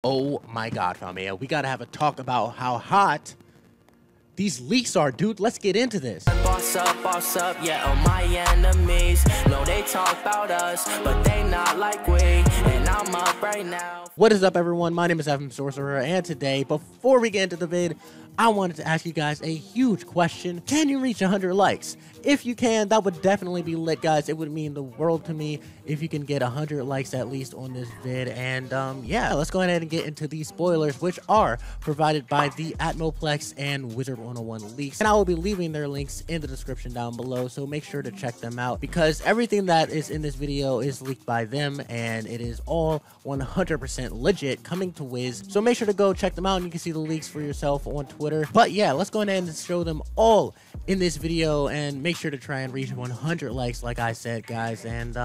Oh my god, family, we gotta have a talk about how hot these leaks are, dude. Let's get into this. Boss up, yeah, all my enemies know they talk about us, but they not like we, and I'm up right now. What is up, everyone? My name is FMSorcerer, and today, before we get into the vid, I wanted to ask you guys a huge question. Can you reach 100 likes? If you can, that would definitely be lit, guys. It would mean the world to me if you can get 100 likes at least on this vid. And yeah, let's go ahead and get into these spoilers, which are provided by the Plex and Wizard101 leaks. And I will be leaving their links in the description down below, so make sure to check them out because everything that is in this video is leaked by them and it is all 100% legit coming to Wiz. So make sure to go check them out and you can see the leaks for yourself on Twitter. But yeah, let's go ahead and show them all in this video and make sure to try and reach 100 likes like I said, guys. And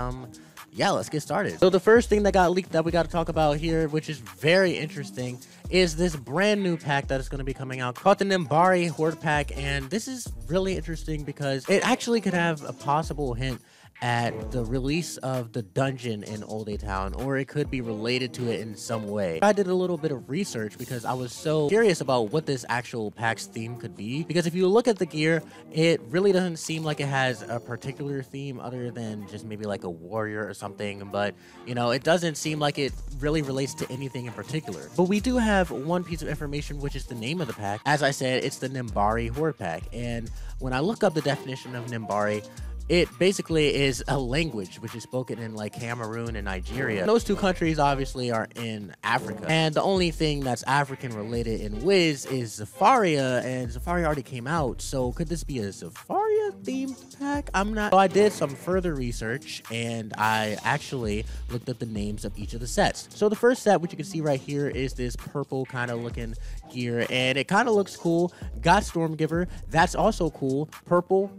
yeah, let's get started. So the first thing that got leaked that we got to talk about here, which is very interesting, is this brand new pack that is going to be coming out called the Nimbari Horde Pack. And this is really interesting because it actually could have a possible hint at the release of the dungeon in Old A Town, or it could be related to it in some way. I did a little bit of research because I was so curious about what this actual pack's theme could be, because if you look at the gear, it really doesn't seem like it has a particular theme other than just maybe like a warrior or something, but you know, it doesn't seem like it really relates to anything in particular. But we do have one piece of information, which is the name of the pack. As I said, it's the Nimbari Horde Pack, and when I look up the definition of Nimbari, it basically is a language which is spoken in like Cameroon and Nigeria. Those two countries obviously are in Africa. And the only thing that's African related in Wiz is Zafaria, and Zafaria already came out. So could this be a Zafaria themed pack? I'm not. So I did some further research and I actually looked up the names of each of the sets. So the first set, which you can see right here, is this purple kind of looking gear, and it kind of looks cool. Got Stormgiver, that's also cool. Purple.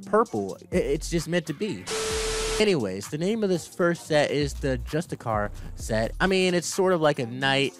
It's just meant to be. Anyways, the name of this first set is the Justicar set. I mean, it's sort of like a knight,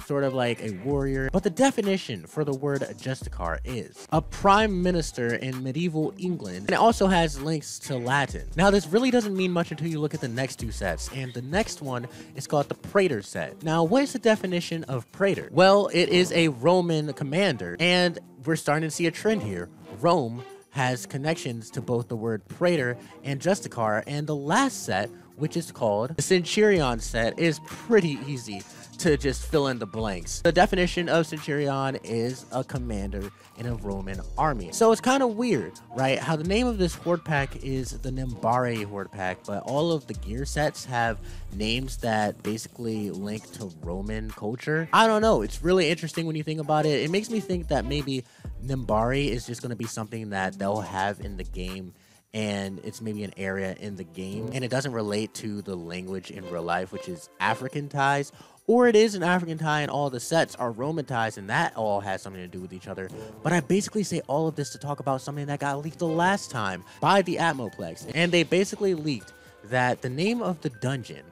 sort of like a warrior, but the definition for the word Justicar is a prime minister in medieval England, and it also has links to Latin. Now, this really doesn't mean much until you look at the next two sets, and the next one is called the Praetor set. Now, what is the definition of Praetor? Well, it is a Roman commander, and we're starting to see a trend here. Rome has connections to both the word Praetor and Justicar, and the last set, which is called the Centurion set, is pretty easy to just fill in the blanks. The definition of Centurion is a commander in a Roman army. So it's kind of weird, right? How the name of this horde pack is the Nimbari Horde Pack, but all of the gear sets have names that basically link to Roman culture. I don't know. It's really interesting when you think about it. It makes me think that maybe Nimbari is just going to be something that they'll have in the game, and it's maybe an area in the game, and it doesn't relate to the language in real life, which is African ties, or it is an African tie and all the sets are Roman ties, and that all has something to do with each other. But I basically say all of this to talk about something that got leaked the last time by the Plex, and they basically leaked that the name of the dungeon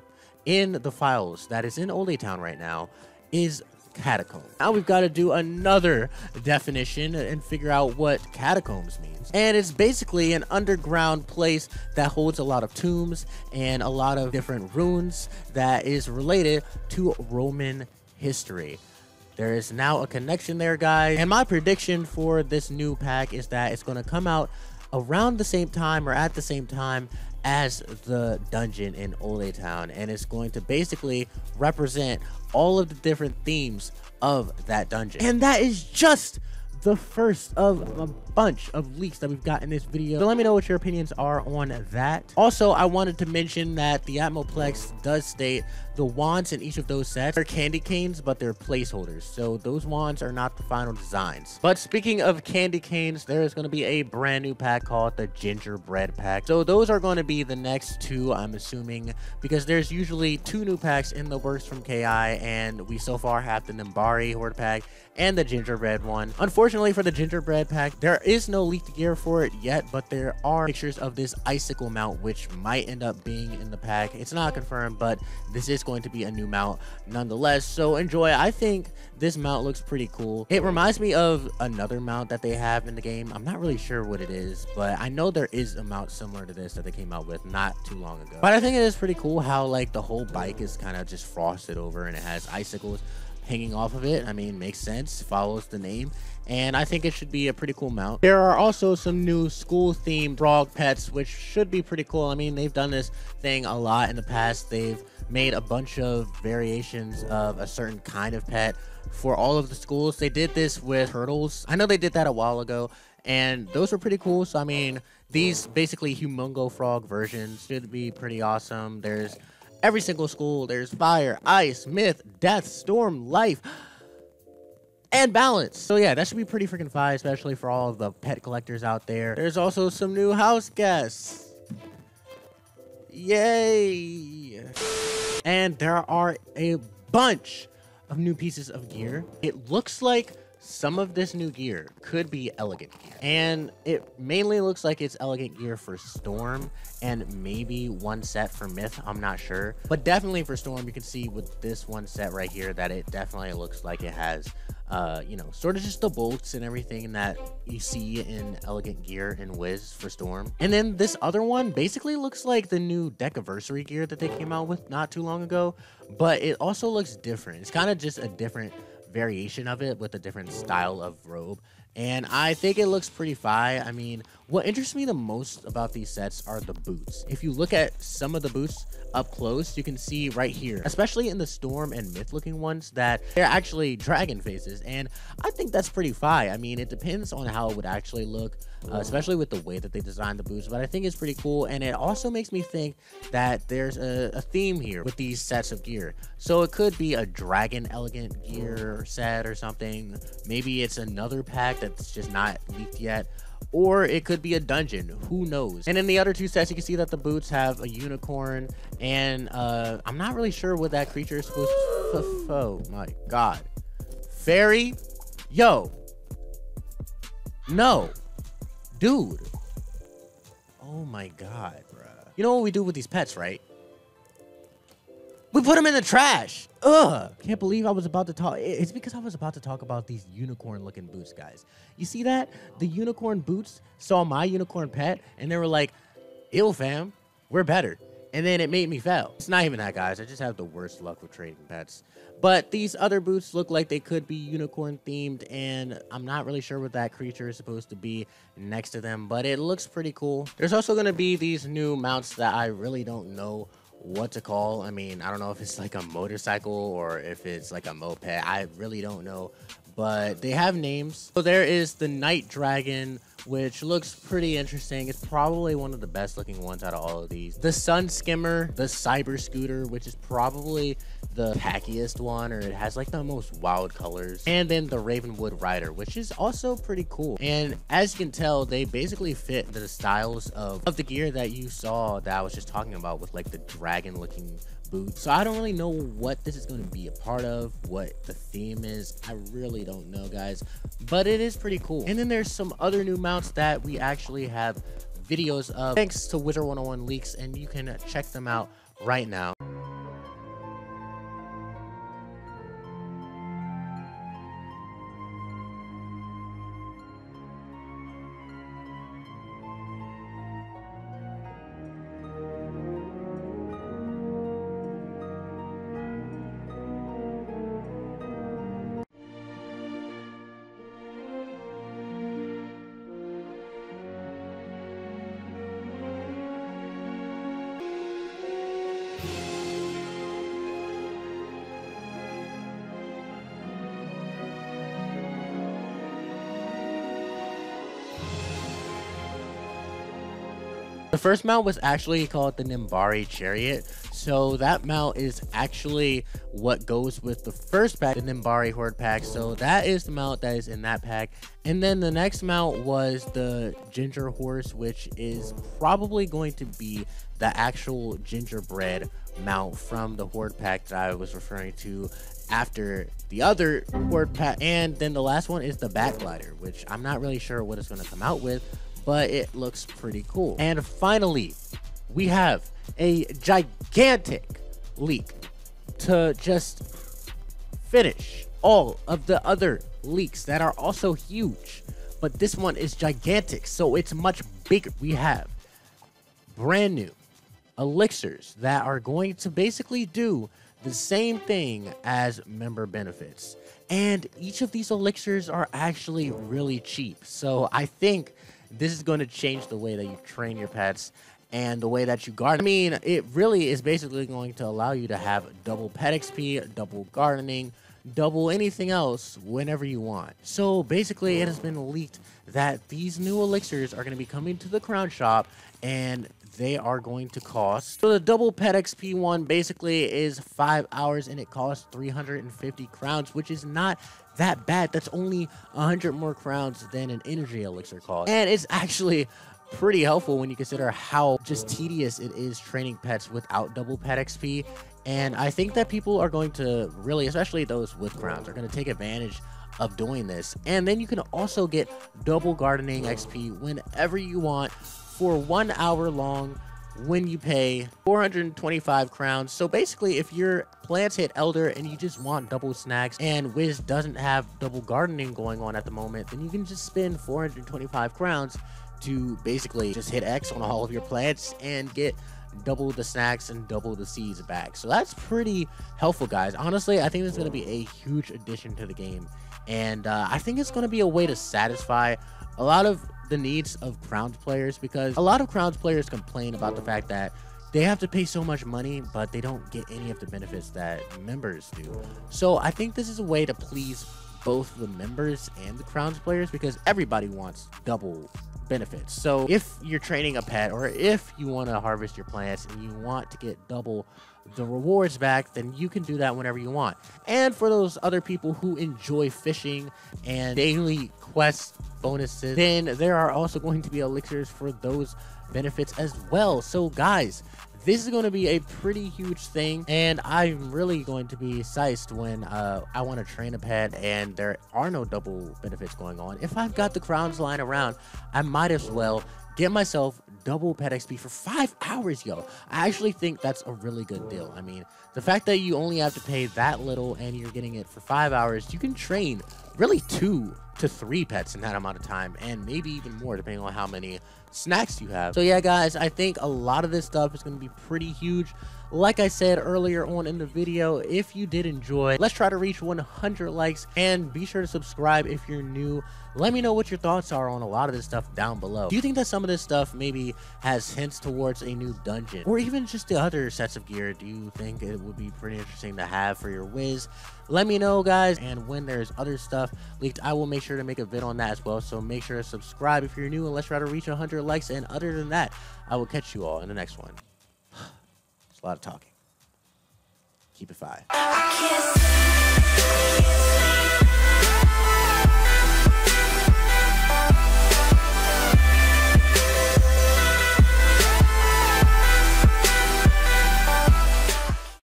in the files that is in Old A Town right now is Catacomb. Now we've got to do another definition and figure out what catacombs means. And it's basically an underground place that holds a lot of tombs and a lot of different runes that is related to Roman history. There is now a connection there, guys. And my prediction for this new pack is that it's going to come out around the same time or at the same time as the dungeon in Old A Town, and it's going to basically represent all of the different themes of that dungeon. And that is just the first of a bunch of leaks that we've got in this video. So let me know what your opinions are on that. Also, I wanted to mention that the Plex does state the wands in each of those sets are candy canes, but they're placeholders. So those wands are not the final designs. But speaking of candy canes, there is going to be a brand new pack called the Gingerbread Pack. So those are going to be the next two, I'm assuming, because there's usually two new packs in the works from KI, and we so far have the Nimbari Horde Pack and the Gingerbread one. Unfortunately for the Gingerbread Pack, there is no leaked gear for it yet, but there are pictures of this icicle mount, which might end up being in the pack. It's not confirmed, but this is going to be a new mount nonetheless, so enjoy. I think this mount looks pretty cool. It reminds me of another mount that they have in the game. I'm not really sure what it is, but I know there is a mount similar to this that they came out with not too long ago. But I think it is pretty cool how like the whole bike is kind of just frosted over and it has icicles. hanging off of it. I mean, makes sense, follows the name, and I think it should be a pretty cool mount. There are also some new school-themed frog pets, which should be pretty cool. I mean, they've done this thing a lot in the past. They've made a bunch of variations of a certain kind of pet for all of the schools. They did this with turtles. I know they did that a while ago, and those were pretty cool. So I mean, these basically humongo frog versions should be pretty awesome. There's every single school. There's fire, ice, myth, death, storm, life, and balance. So yeah, that should be pretty freaking fire, especially for all of the pet collectors out there. There's also some new house guests. Yay! And there are a bunch of new pieces of gear. It looks like some of this new gear could be elegant gear, and it mainly looks like it's elegant gear for Storm and maybe one set for Myth. I'm not sure, but definitely for Storm. You can see with this one set right here that it definitely looks like it has you know, sort of just the bolts and everything that you see in elegant gear in Wiz for Storm. And then this other one basically looks like the new Decaversary gear that they came out with not too long ago, but it also looks different. It's kind of just a different variation of it with a different style of robe, and I think it looks pretty fire. I mean, what interests me the most about these sets are the boots. If you look at some of the boots up close, you can see right here, especially in the Storm and Myth looking ones, that they're actually dragon faces, and I think that's pretty fire. I mean, it depends on how it would actually look, especially with the way that they designed the boots, but I think it's pretty cool. And it also makes me think that there's a theme here with these sets of gear. So it could be a dragon elegant gear set or something. Maybe it's another pack that's just not leaked yet, or it could be a dungeon, who knows. And in the other two sets, you can see that the boots have a unicorn, and I'm not really sure what that creature is supposed to. Oh my god, fairy, yo, no, dude, oh my god, bruh. You know what we do with these pets, right? We put them in the trash. Ugh. Can't believe I was about to talk. It's because I was about to talk about these unicorn looking boots, guys. You see that? The unicorn boots saw my unicorn pet and they were like, ew, fam, we're better. And then it made me fail. It's not even that, guys. I just have the worst luck with trading pets. But these other boots look like they could be unicorn themed, and I'm not really sure what that creature is supposed to be next to them, but it looks pretty cool. There's also going to be these new mounts that I really don't know what to call. I mean, I don't know if it's like a motorcycle or if it's like a moped. I really don't know, but they have names. So there is the Night Dragon, which looks pretty interesting. It's probably one of the best looking ones out of all of these. The Sun Skimmer, the Cyber Scooter, which is probably the tackiest one, or it has like the most wild colors. And then the Ravenwood Rider, which is also pretty cool. And as you can tell, they basically fit the styles of the gear that you saw that I was just talking about with like the dragon looking boots. So I don't really know what this is going to be a part of, what the theme is. I really don't know, guys, but it is pretty cool. And then there's some other new mounts that we actually have videos of thanks to Wizard101 leaks, and you can check them out right now. The first mount was actually called the Nimbari Chariot. So that mount is actually what goes with the first pack, the Nimbari Horde pack. So that is the mount that is in that pack. And then the next mount was the Ginger Horse, which is probably going to be the actual gingerbread mount from the Horde pack that I was referring to after the other Horde pack. And then the last one is the Backglider, which I'm not really sure what it's going to come out with, but it looks pretty cool. And finally, we have a gigantic leak to just finish all of the other leaks that are also huge, but this one is gigantic, so it's much bigger. We have brand new elixirs that are going to basically do the same thing as member benefits. And each of these elixirs are actually really cheap. So I think this is going to change the way that you train your pets and the way that you garden. I mean, it really is basically going to allow you to have double pet XP, double gardening, double anything else whenever you want. So basically, it has been leaked that these new elixirs are going to be coming to the crown shop, and they are going to cost. So the double pet XP one basically is 5 hours, and it costs 350 crowns, which is not that bad. That's only 100 more crowns than an energy elixir costs. And it's actually pretty helpful when you consider how just tedious it is training pets without double pet XP. And I think that people are going to really, especially those with crowns, are going to take advantage of doing this. And then you can also get double gardening XP whenever you want for 1 hour long when you pay 425 crowns. So basically, if your plants hit Elder and you just want double snacks and Wiz doesn't have double gardening going on at the moment, then you can just spend 425 crowns to basically just hit X on all of your plants and get double the snacks and double the seeds back. So that's pretty helpful, guys. Honestly, I think this is going to be a huge addition to the game, and I think it's going to be a way to satisfy a lot of the needs of Crowns players, because a lot of Crowns players complain about the fact that they have to pay so much money, but they don't get any of the benefits that members do. So I think this is a way to please both the members and the Crowns players, because everybody wants double benefits. So if you're training a pet, or if you want to harvest your plants and you want to get double the rewards back, then you can do that whenever you want. And for those other people who enjoy fishing and daily quest bonuses, then there are also going to be elixirs for those benefits as well. So guys, this is going to be a pretty huge thing, and I'm really going to be psyched when I want to train a pet and there are no double benefits going on. If I've got the crowns lying around, I might as well get myself double pet XP for 5 hours, yo. I actually think that's a really good deal. I mean, the fact that you only have to pay that little and you're getting it for 5 hours, you can train really 2 to 3 pets in that amount of time, and maybe even more depending on how many snacks you have. So yeah, guys, I think a lot of this stuff is going to be pretty huge. Like I said earlier on in the video, if you did enjoy, let's try to reach 100 likes, and be sure to subscribe if you're new. Let me know what your thoughts are on a lot of this stuff down below. Do you think that some of this stuff maybe has hints towards a new dungeon, or even just the other sets of gear? Do you think it would be pretty interesting to have for your Wiz? Let me know, guys, and when there's other stuff leaked, I will make sure to make a vid on that as well. So make sure to subscribe if you're new, and let's try to reach 100 likes. And other than that, I will catch you all in the next one. It's a lot of talking. Keep it 5.